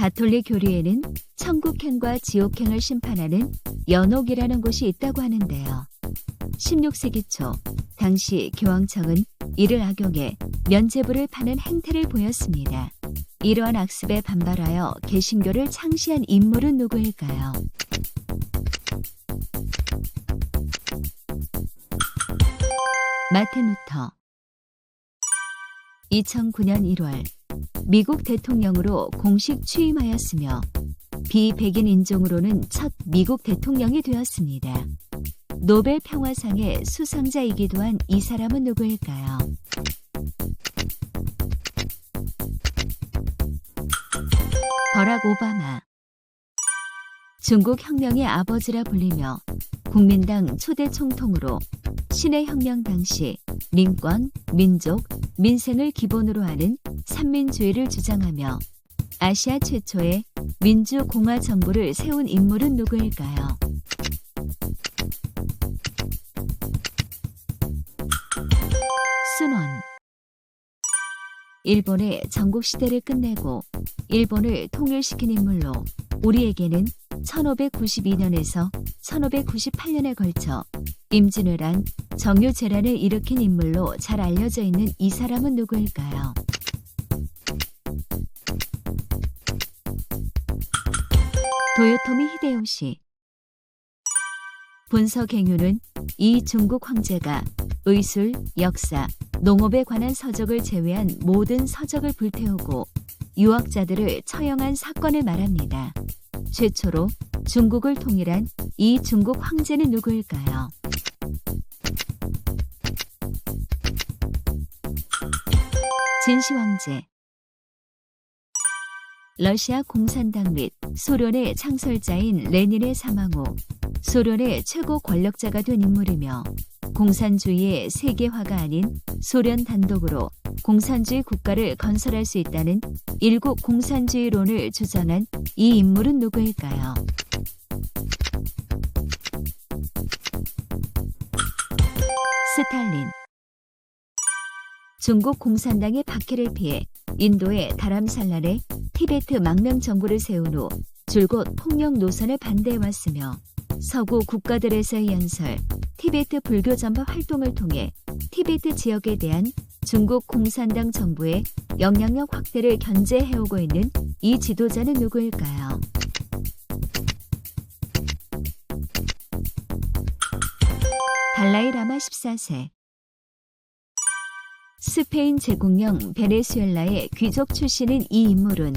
가톨릭 교리에는 천국행과 지옥행을 심판하는 연옥이라는 곳이 있다고 하는데요. 16세기 초 당시 교황청은 이를 악용해 면죄부를 파는 행태를 보였습니다. 이러한 악습에 반발하여 개신교를 창시한 인물은 누구일까요? 마틴 루터. 2009년 1월 미국 대통령으로 공식 취임하였으며 비백인 인종으로는 첫 미국 대통령이 되었습니다. 노벨 평화상의 수상자이기도 한 이 사람은 누구일까요? 버락 오바마. 중국 혁명의 아버지라 불리며 국민당 초대 총통으로 신의 혁명 당시 민권, 민족, 민생을 기본으로 하는 삼민주의를 주장하며 아시아 최초의 민주공화 정부를 세운 인물은 누구일까요? 순원. 일본의 전국시대를 끝내고 일본을 통일시킨 인물로 우리에게는 1592년에서 1598년에 걸쳐 임진왜란, 정유재란을 일으킨 인물로 잘 알려져 있는 이 사람은 누구일까요? 도요토미 히데요시. 분서갱유는 이 중국 황제가 의술, 역사, 농업에 관한 서적을 제외한 모든 서적을 불태우고 유학자들을 처형한 사건을 말합니다. 최초로 중국을 통일한 이 중국 황제는 누구일까요? 진시 황제. 러시아 공산당 및 소련의 창설자인 레닌의 사망 후 소련의 최고 권력자가 된 인물이며 공산주의의 세계화가 아닌 소련 단독으로 공산주의 국가를 건설할 수 있다는 일국 공산주의론을 주장한 이 인물은 누구일까요? 스탈린. 중국 공산당의 박해를 피해 인도의 다람살란에 티베트 망명 정부를 세운 후 줄곧 폭력 노선을 반대해왔으며 서구 국가들에서의 연설, 티베트 불교 전파 활동을 통해 티베트 지역에 대한 중국 공산당 정부의 영향력 확대를 견제해오고 있는 이 지도자는 누구일까요? 달라이 라마 14세. 스페인 제국령 베네수엘라의 귀족 출신인 이 인물은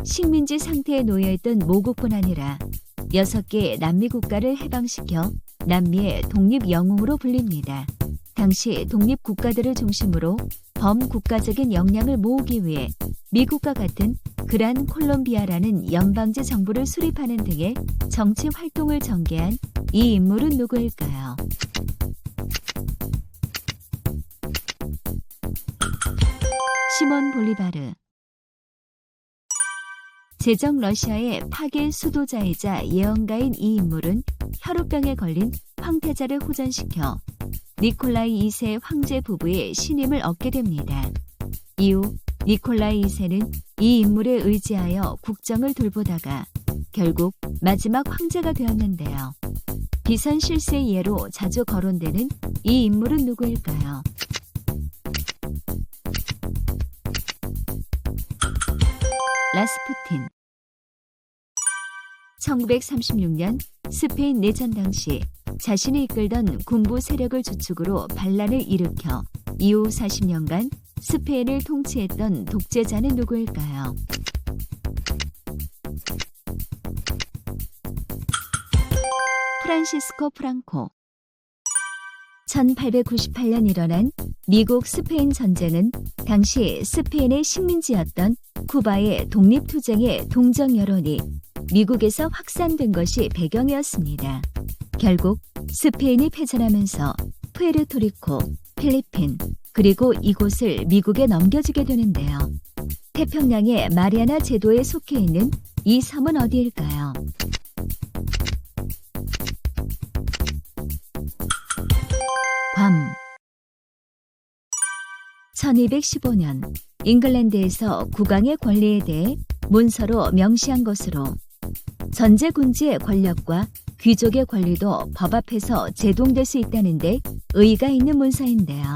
식민지 상태에 놓여있던 모국뿐 아니라 6개 남미 국가를 해방시켜 남미의 독립영웅으로 불립니다. 당시 독립국가들을 중심으로 범국가적인 역량을 모으기 위해 미국과 같은 그란 콜롬비아라는 연방제 정부를 수립하는 등의 정치 활동을 전개한 이 인물은 누구일까요? 시몬 볼리바르. 제정 러시아의 파괴 수도자이자 예언가인 이 인물은 혈우병에 걸린 황태자를 호전시켜 니콜라이 2세 황제 부부의 신임을 얻게 됩니다. 이후 니콜라이 2세는 이 인물에 의지하여 국정을 돌보다가 결국 마지막 황제가 되었는데요. 비선 실세 예로 자주 거론되는 이 인물은 누구일까요? 라스푸틴. 1936년 스페인 내전 당시 자신이 이끌던 군부 세력을 주축으로 반란을 일으켜 이후 40년간 스페인을 통치했던 독재자는 누구일까요? 프란시스코 프랑코. 1898년 일어난 미국 스페인 전쟁은 당시 스페인의 식민지였던 쿠바의 독립투쟁의 동정 여론이 미국에서 확산된 것이 배경이었습니다. 결국 스페인이 패전하면서 푸에르토리코, 필리핀, 그리고 이곳을 미국에 넘겨주게 되는데요. 태평양의 마리아나 제도에 속해 있는 이 섬은 어디일까요? 괌. 1215년 잉글랜드에서 국왕의 권리에 대해 문서로 명시한 것으로 전제군주의 권력과 귀족의 권리도 법 앞에서 제동될 수 있다는 데 의의가 있는 문서인데요.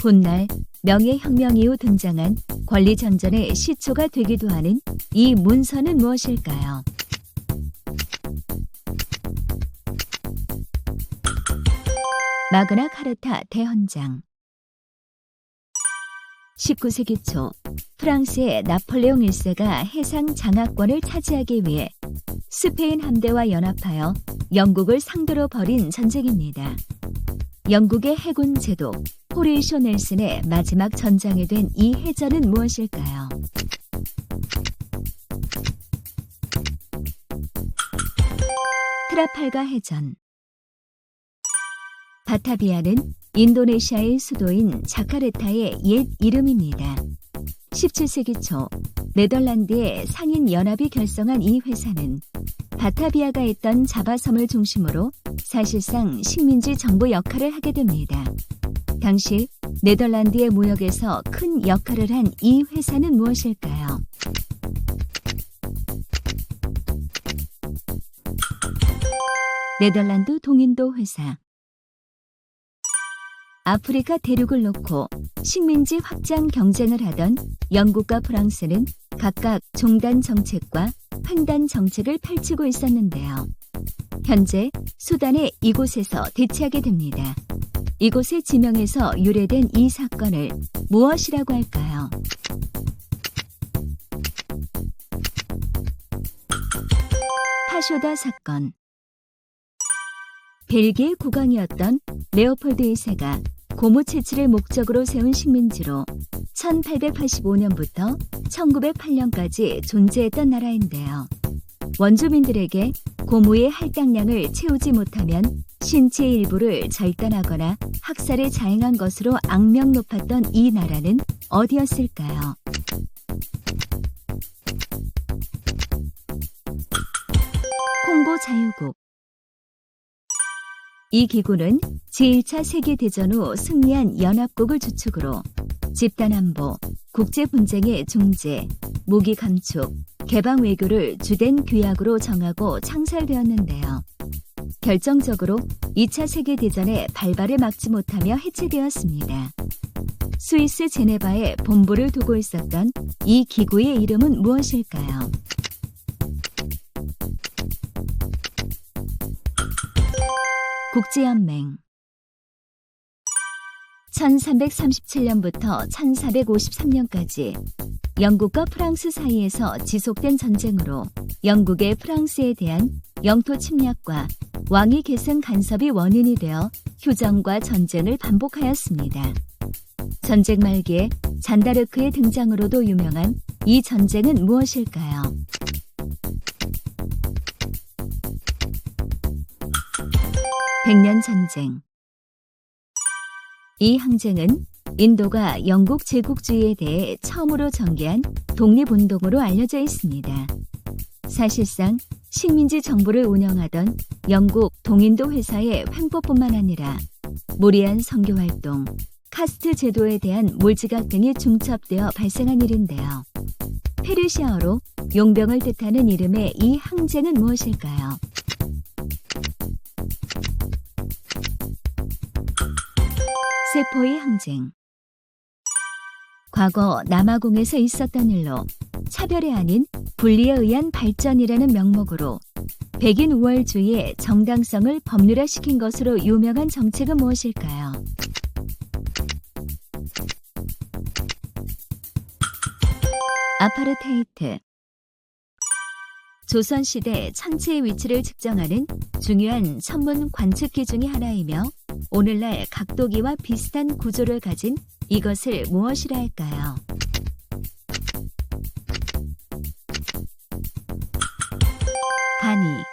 훗날 명예혁명 이후 등장한 권리전전의 시초가 되기도 하는 이 문서는 무엇일까요? 마그나 카르타 대헌장. 19세기 초 프랑스의 나폴레옹 1세가 해상 장악권을 차지하기 위해 스페인 함대와 연합하여 영국을 상대로 벌인 전쟁입니다. 영국의 해군 제독 호레이쇼 넬슨의 마지막 전장이 된 이 해전은 무엇일까요? 트라팔가 해전. 바타비아는 인도네시아의 수도인 자카르타의 옛 이름입니다. 17세기 초 네덜란드의 상인 연합이 결성한 이 회사는 바타비아가 있던 자바섬을 중심으로 사실상 식민지 정부 역할을 하게 됩니다. 당시 네덜란드의 무역에서 큰 역할을 한 이 회사는 무엇일까요? 네덜란드 동인도 회사. 아프리카 대륙을 놓고 식민지 확장 경쟁을 하던 영국과 프랑스는 각각 종단 정책과 횡단 정책을 펼치고 있었는데요. 현재 수단의 이곳에서 대치하게 됩니다. 이곳의 지명에서 유래된 이 사건을 무엇이라고 할까요? 파쇼다 사건. 벨기에 국왕이었던 레오폴드 2세가 고무 채취를 목적으로 세운 식민지로 1885년부터 1908년까지 존재했던 나라인데요. 원주민들에게 고무의 할당량을 채우지 못하면 신체의 일부를 절단하거나 학살에 자행한 것으로 악명 높았던 이 나라는 어디였을까요? 콩고 자유국. 이 기구는 제1차 세계대전 후 승리한 연합국을 주축으로 집단안보, 국제분쟁의 중재, 무기 감축, 개방 외교를 주된 규약으로 정하고 창설되었는데요. 결정적으로 2차 세계대전의 발발을 막지 못하며 해체되었습니다. 스위스 제네바에 본부를 두고 있었던 이 기구의 이름은 무엇일까요? 국제연맹. 1337년부터 1453년까지 영국과 프랑스 사이에서 지속된 전쟁으로 영국의 프랑스에 대한 영토 침략과 왕위 계승 간섭이 원인이 되어 휴전과 전쟁을 반복하였습니다. 전쟁 말기에 잔다르크의 등장으로도 유명한 이 전쟁은 무엇일까요? 백년전쟁. 이 항쟁은 인도가 영국 제국주의에 대해 처음으로 전개한 독립운동으로 알려져 있습니다. 사실상 식민지 정부를 운영하던 영국 동인도 회사의 횡포뿐만 아니라 무리한 선교활동, 카스트 제도에 대한 몰지각 등이 중첩되어 발생한 일인데요. 페르시아어로 용병을 뜻하는 이름의 이 항쟁은 무엇일까요? 세포의 항쟁. 과거 남아공에서 있었던 일로 차별이 아닌 분리에 의한 발전이라는 명목으로 백인 우월주의의 정당성을 법률화시킨 것으로 유명한 정책은 무엇일까요? 아파르테이트. 조선시대 천체의 위치를 측정하는 중요한 천문 관측기 중의 하나이며 오늘날 각도기와 비슷한 구조를 가진 이것을 무엇이라 할까요? 간이.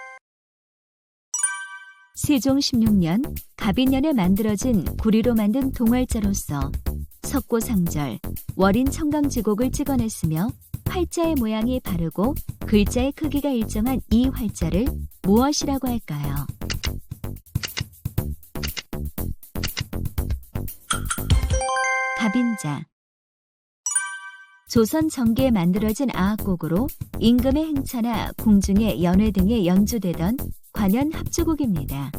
세종 16년 갑인년에 만들어진 구리로 만든 동활자로서 석고상절, 월인 청강지곡을 찍어냈으며 활자의 모양이 바르고 글자의 크기가 일정한 이 활자를 무엇이라고 할까요? 갑인자. 조선 전기에 만들어진 아악곡으로 임금의 행차나 궁중의 연회 등에 연주되던 관현 합주곡입니다.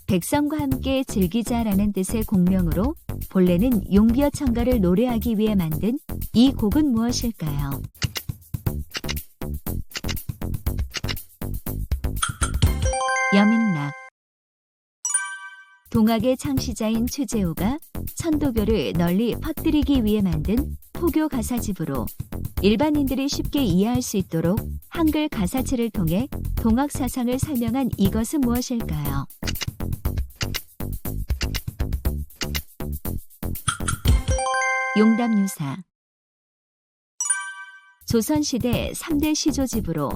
백성과 함께 즐기자라는 뜻의 곡명으로 본래는 용비어 청가를 노래하기 위해 만든 이 곡은 무엇일까요? 여민락. 동학의 창시자인 최재호가 천도교를 널리 퍼뜨리기 위해 만든 포교 가사집으로 일반인들이 쉽게 이해할 수 있도록 한글 가사체를 통해 동학 사상을 설명한 이것은 무엇일까요? 용담유사. 조선시대 3대 시조집으로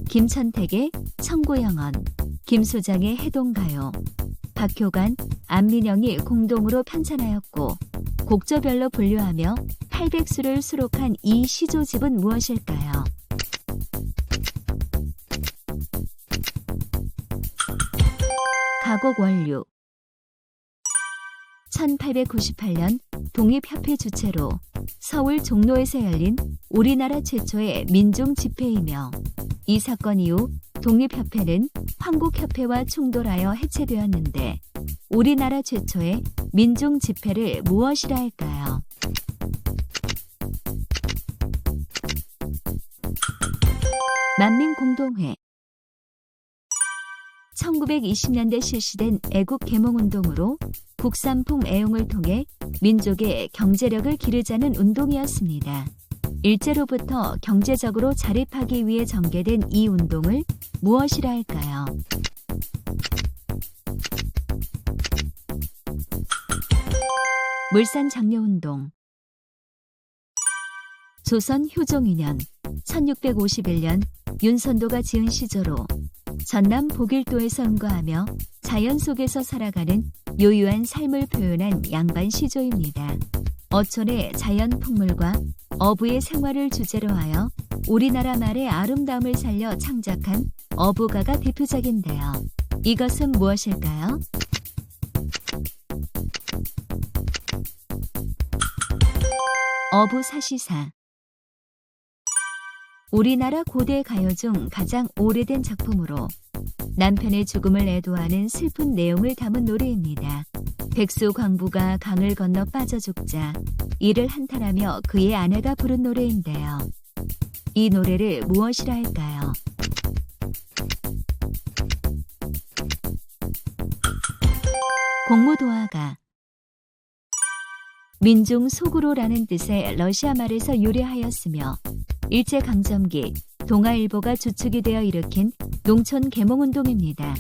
김천택의 청고영언, 김소장의 해동가요, 박효관, 안민영이 공동으로 편찬하였고 곡조별로 분류하며 800수를 수록한 이 시조집은 무엇일까요? 가곡원류. 1898년 독립협회 주최로 서울 종로에서 열린 우리나라 최초의 민중 집회이며 이 사건 이후 독립협회는 황국협회와 충돌하여 해체되었는데 우리나라 최초의 민중 집회를 무엇이라 할까요? 만민공동회. 1920년대 실시된 애국 계몽운동으로 국산품 애용을 통해 민족의 경제력을 기르자는 운동이었습니다. 일제로부터 경제적으로 자립하기 위해 전개된 이 운동을 무엇이라 할까요? 물산장려운동. 조선 효종 2년 1651년 윤선도가 지은 시조로 전남 복일도에서 응거하며 자연 속에서 살아가는 요유한 삶을 표현한 양반 시조입니다. 어촌의 자연 풍물과 어부의 생활을 주제로 하여 우리나라 말의 아름다움을 살려 창작한 어부가가 대표작인데요. 이것은 무엇일까요? 어부사시사. 우리나라 고대 가요 중 가장 오래된 작품으로 남편의 죽음을 애도하는 슬픈 내용을 담은 노래입니다. 백수 광부가 강을 건너 빠져 죽자 이를 한탄하며 그의 아내가 부른 노래인데요. 이 노래를 무엇이라 할까요? 공무도화가. 민중 속으로라는 뜻의 러시아 말에서 유래하였으며 일제강점기 동아일보가 주축이 되어 일으킨 농촌 계몽운동입니다.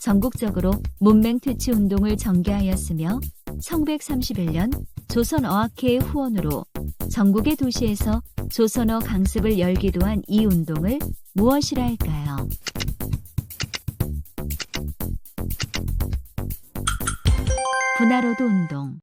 전국적으로 문맹퇴치 운동을 전개하였으며 1931년 조선어학회의 후원으로 전국의 도시에서 조선어 강습을 열기도 한 이 운동을 무엇이라 할까요? 분화로도 운동.